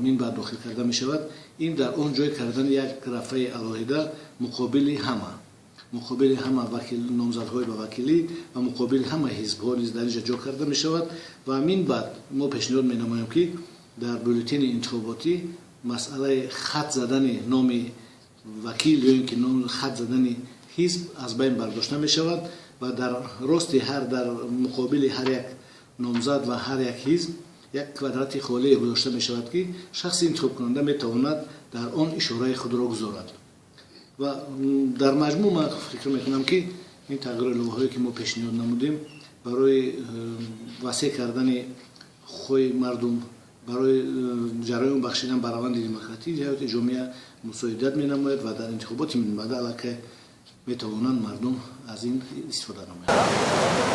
минбаъд дохил карда мешавад, ин дар он ҷой кардани як рафаи алоҳида муқобили ҳама номзадҳои ба вакилӣ ва муқобили ҳама ҳизбҳо низ дар инҷа ҷо карда мешавад ва минбаъд мо пешниҳод менамоем ки дар бюллетени интихоботӣ масъалаи хат задани номи вакил ё ин ки хат задани ҳизб аз байн бардошта мешавад ва дар муқобили ҳар як номзад ва ҳар як ҳизб як квадрати холие гузошта мешавад ки шахси интихобкунанда метавонад дар он ишораи худро гузорад. ва дар маҷмӯъ ман фикр мекунам ки ин тағйироти иловаҳое ки мо пешниҳод намудем барои васеъ кардани хоҳи мардум, барои ҷараён бахшидан ба раванди демократии ҳаёти ҷомеа мусоидат менамояд ва дар интихоботи минбаъда аллакай метавонанд мардум аз ин истифода намоянд.